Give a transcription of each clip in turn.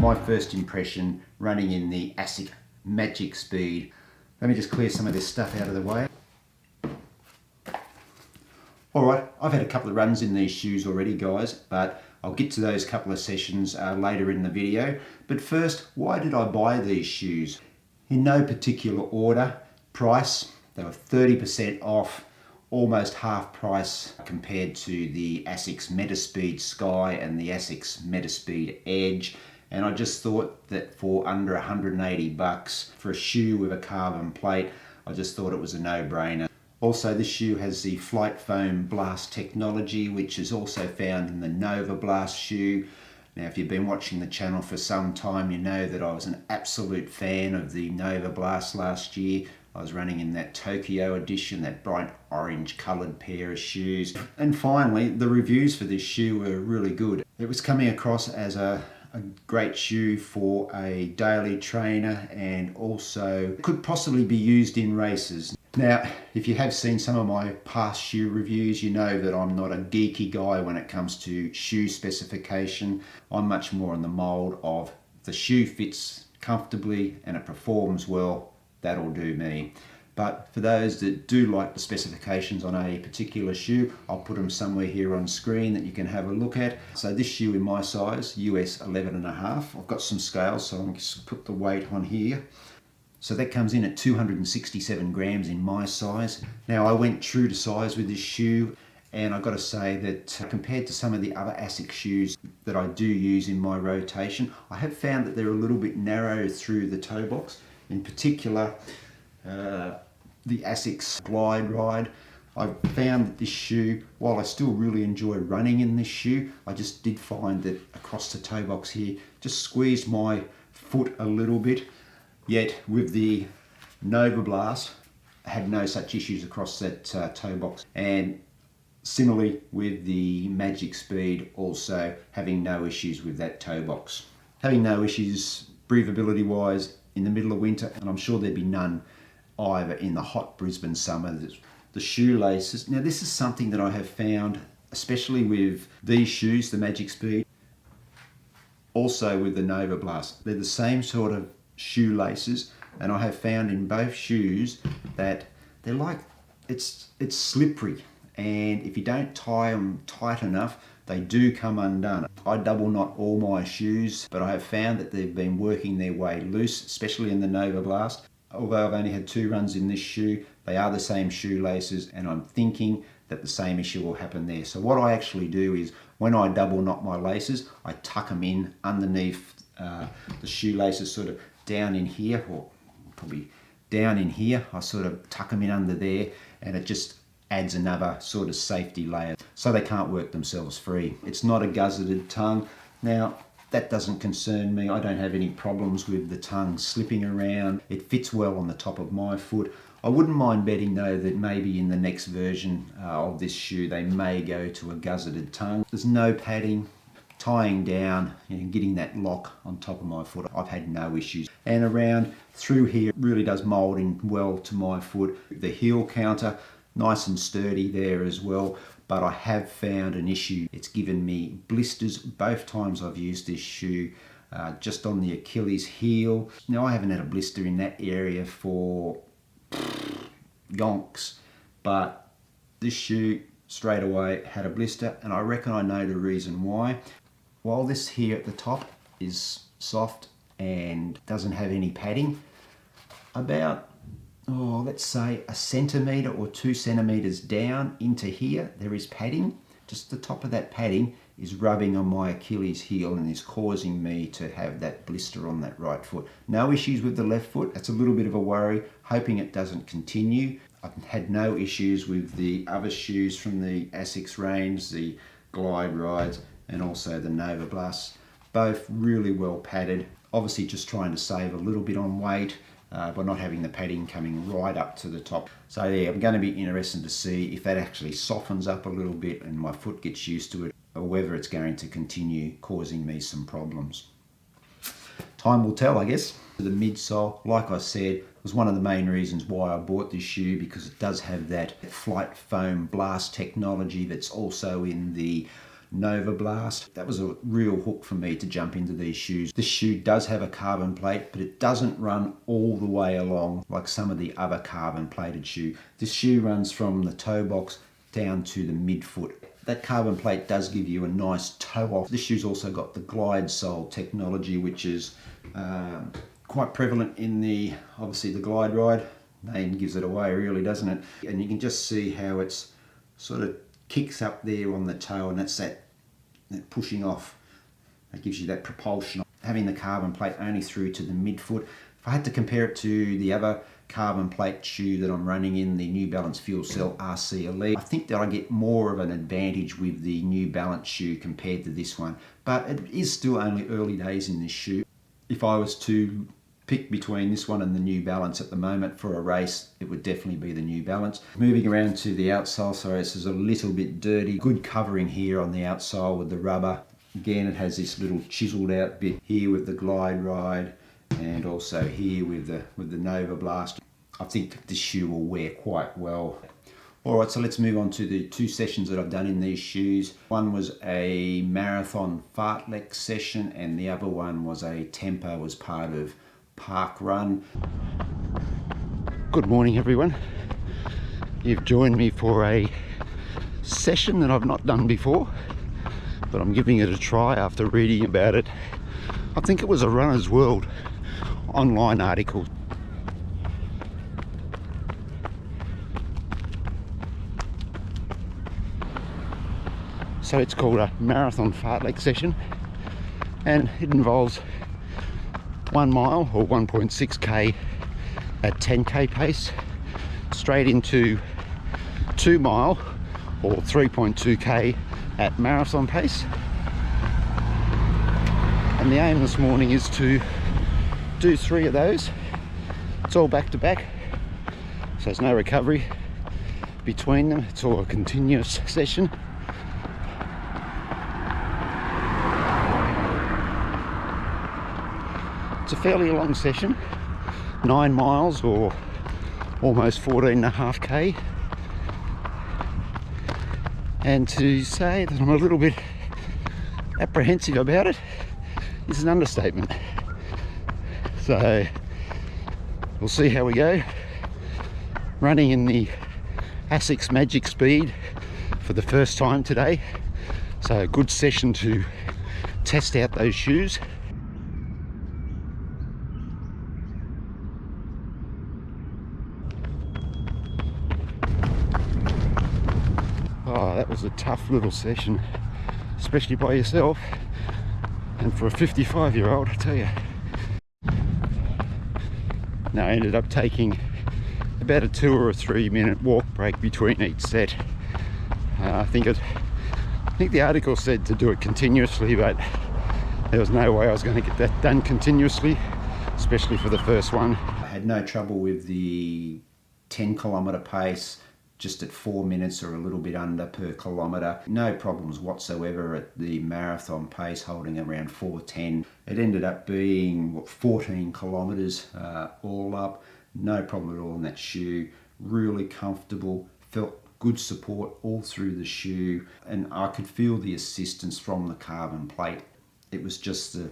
my first impression running in the ASICS Magic Speed. Let me just clear some of this stuff out of the way. Alright, I've had a couple of runs in these shoes already, guys, but I'll get to those couple of sessions later in the video. But first, why did I buy these shoes? In no particular order. Price, they were 30% off, almost half price compared to the ASICS Metaspeed Sky and the ASICS Metaspeed Edge. And I just thought that for under 180 bucks for a shoe with a carbon plate, I just thought it was a no-brainer. Also, this shoe has the Flight Foam Blast technology, which is also found in the Nova Blast shoe. Now, if you've been watching the channel for some time, you know that I was an absolute fan of the Nova Blast last year. I was running in that Tokyo edition, that bright orange coloured pair of shoes. And finally, the reviews for this shoe were really good. It was coming across as a great shoe for a daily trainer, and also could possibly be used in races. Now, if you have seen some of my past shoe reviews, you know that I'm not a geeky guy when it comes to shoe specification. I'm much more in the mold of the shoe fits comfortably and it performs well, that'll do me. But for those that do like the specifications on a particular shoe, I'll put them somewhere here on screen that you can have a look at. So this shoe in my size, US 11.5. I've got some scales, so I'll just put the weight on here. So that comes in at 267 grams in my size. Now, I went true to size with this shoe, and I've got to say that compared to some of the other ASICS shoes that I do use in my rotation, I have found that they're a little bit narrow through the toe box. In particular, the ASICS Glide Ride. I've found that this shoe, while I still really enjoy running in this shoe, I just did find that across the toe box here, just squeezed my foot a little bit. Yet with the Nova Blast, I had no such issues across that toe box. And similarly with the Magic Speed, also having no issues with that toe box. Having no issues breathability wise in the middle of winter, and I'm sure there'd be none either in the hot Brisbane summer. The shoelaces, now this is something that I have found, especially with these shoes, the Magic Speed, also with the Nova Blast. They're the same sort of shoelaces, and I have found in both shoes that they're like, it's slippery, and if you don't tie them tight enough, they do come undone. I double knot all my shoes, but I have found that they've been working their way loose, especially in the Nova Blast. Although I've only had 2 runs in this shoe, they are the same shoelaces, and I'm thinking that the same issue will happen there. So what I actually do is, when I double knot my laces, I tuck them in underneath the shoelaces, sort of down in here, or probably down in here. I sort of tuck them in under there, and it just adds another sort of safety layer so they can't work themselves free. It's not a guzzeted tongue. Now, that doesn't concern me. I don't have any problems with the tongue slipping around. It fits well on the top of my foot. I wouldn't mind betting though that maybe in the next version of this shoe they may go to a guzzeted tongue. There's no padding. Tying down and getting that lock on top of my foot, I've had no issues. And around through here, really does mold in well to my foot. The heel counter, nice and sturdy there as well, but I have found an issue. It's given me blisters both times I've used this shoe, just on the Achilles heel. Now, I haven't had a blister in that area for yonks, but this shoe straight away had a blister, and I reckon I know the reason why. While this here at the top is soft and doesn't have any padding, about, let's say 1 centimetre or 2 centimetres down into here, there is padding. Just the top of that padding is rubbing on my Achilles heel and is causing me to have that blister on that right foot. No issues with the left foot. That's a little bit of a worry, hoping it doesn't continue. I've had no issues with the other shoes from the ASICS range, the Glide Rides, and also the Nova Blast. Both really well padded. Obviously just trying to save a little bit on weight by not having the padding coming right up to the top. So yeah, I'm going to be interested to see if that actually softens up a little bit and my foot gets used to it, or whether it's going to continue causing me some problems. Time will tell, I guess. The midsole, like I said, was one of the main reasons why I bought this shoe, because it does have that Flight Foam Blast technology that's also in the Nova Blast. That was a real hook for me to jump into these shoes. This shoe does have a carbon plate, but it doesn't run all the way along like some of the other carbon plated shoe. This shoe runs from the toe box down to the midfoot. That carbon plate does give you a nice toe off. This shoe's also got the glide sole technology, which is quite prevalent in obviously the Glide Ride. Name gives it away really, doesn't it? And you can just see how it's sort of kicks up there on the toe, and that's that pushing off. That gives you that propulsion. Having the carbon plate only through to the midfoot. If I had to compare it to the other carbon plate shoe that I'm running in, the New Balance Fuel Cell RC Elite, I think that I get more of an advantage with the New Balance shoe compared to this one. But it is still only early days in this shoe. If I was to pick between this one and the New Balance at the moment for a race, it would definitely be the New Balance. Moving around to the outsole, sorry, this is a little bit dirty. Good covering here on the outsole with the rubber. Again, it has this little chiseled out bit here with the Glide Ride, and also here with the Nova Blast. I think this shoe will wear quite well. Alright, so let's move on to the two sessions that I've done in these shoes. One was a marathon fartlek session, and the other one was a tempo as part of Park Run. Good morning everyone. You've joined me for a session that I've not done before, but I'm giving it a try after reading about it. I think it was a Runner's World online article. So it's called a marathon fartlek session, and it involves 1 mile or 1.6k at 10k pace, straight into 2 mile or 3.2k at marathon pace. And the aim this morning is to do 3 of those. It's all back to back, so there's no recovery between them. It's all a continuous session. It's a fairly long session, 9 miles or almost 14.5k. And to say that I'm a little bit apprehensive about it is an understatement. So we'll see how we go. Running in the ASICS Magic Speed for the first time today, so a good session to test out those shoes. Oh, that was a tough little session, especially by yourself, and for a 55-year-old, I tell you. Now, I ended up taking about a 2 or 3 minute walk break between each set. I think the article said to do it continuously, but there was no way I was going to get that done continuously, especially for the first one. I had no trouble with the 10-kilometre pace, just at 4 minutes or a little bit under per kilometre. No problems whatsoever at the marathon pace, holding around 4:10. It ended up being 14 kilometres all up. No problem at all in that shoe. Really comfortable, felt good support all through the shoe, and I could feel the assistance from the carbon plate. It was just the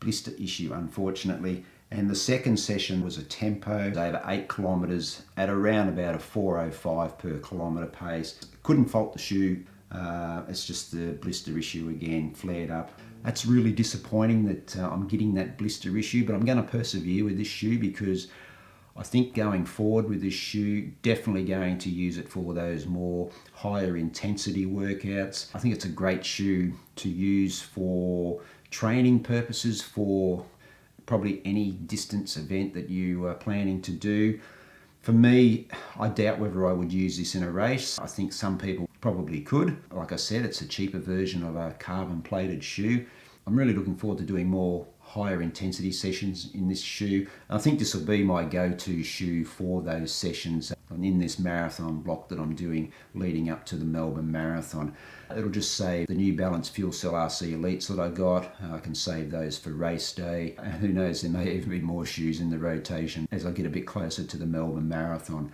blister issue, unfortunately. And the second session was a tempo, over 8 kilometres at around about a 4:05 per kilometre pace. Couldn't fault the shoe. It's just the blister issue again flared up. That's really disappointing that I'm getting that blister issue, but I'm going to persevere with this shoe because I think going forward with this shoe, definitely going to use it for those more higher intensity workouts. I think it's a great shoe to use for training purposes, for probably any distance event that you are planning to do. For me, I doubt whether I would use this in a race. I think some people probably could. Like I said, it's a cheaper version of a carbon plated shoe. I'm really looking forward to doing more higher intensity sessions in this shoe. I think this will be my go-to shoe for those sessions in this marathon block that I'm doing leading up to the Melbourne Marathon. It'll just save the New Balance Fuel Cell RC Elites that I got. I can save those for race day. And who knows, there may even be more shoes in the rotation as I get a bit closer to the Melbourne Marathon.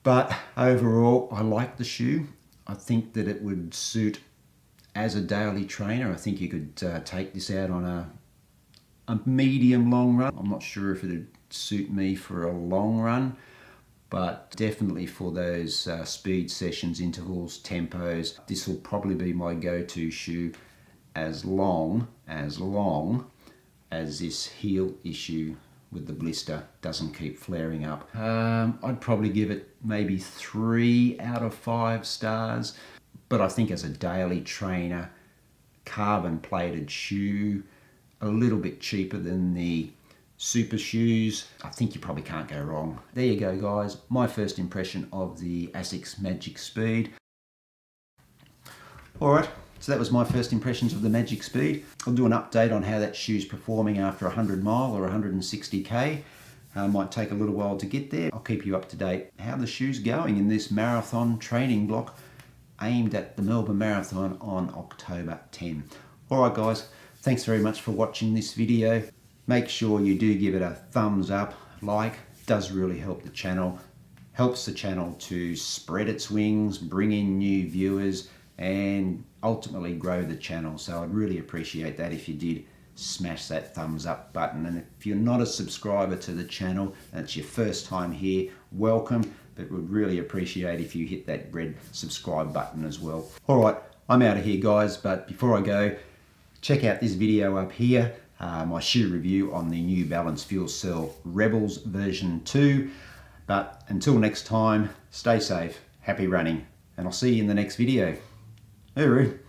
But overall, I like the shoe. I think that it would suit as a daily trainer. I think you could take this out on a medium long run. I'm not sure if it'd suit me for a long run, but definitely for those speed sessions, intervals, tempos, this will probably be my go-to shoe as long as this heel issue with the blister doesn't keep flaring up. I'd probably give it maybe 3 out of 5 stars, but I think as a daily trainer, carbon plated shoe, a little bit cheaper than the super shoes, I think you probably can't go wrong. There you go, guys, my first impression of the Asics Magic Speed. Alright, so that was my first impressions of the Magic Speed. I'll do an update on how that shoe's performing after 100 mile or 160k. Might take a little while to get there. I'll keep you up to date how the shoe's going in this marathon training block aimed at the Melbourne Marathon on October 10. Alright guys, thanks very much for watching this video. Make sure you do give it a thumbs up, like, does really help the channel. Helps the channel to spread its wings, bring in new viewers, and ultimately grow the channel. So I'd really appreciate that if you did smash that thumbs up button. And if you're not a subscriber to the channel and it's your first time here, welcome, but would really appreciate if you hit that red subscribe button as well. All right, I'm out of here guys, but before I go, check out this video up here, my shoe review on the New Balance FuelCell Rebels version 2. But until next time, stay safe, happy running, and I'll see you in the next video. Hooroo!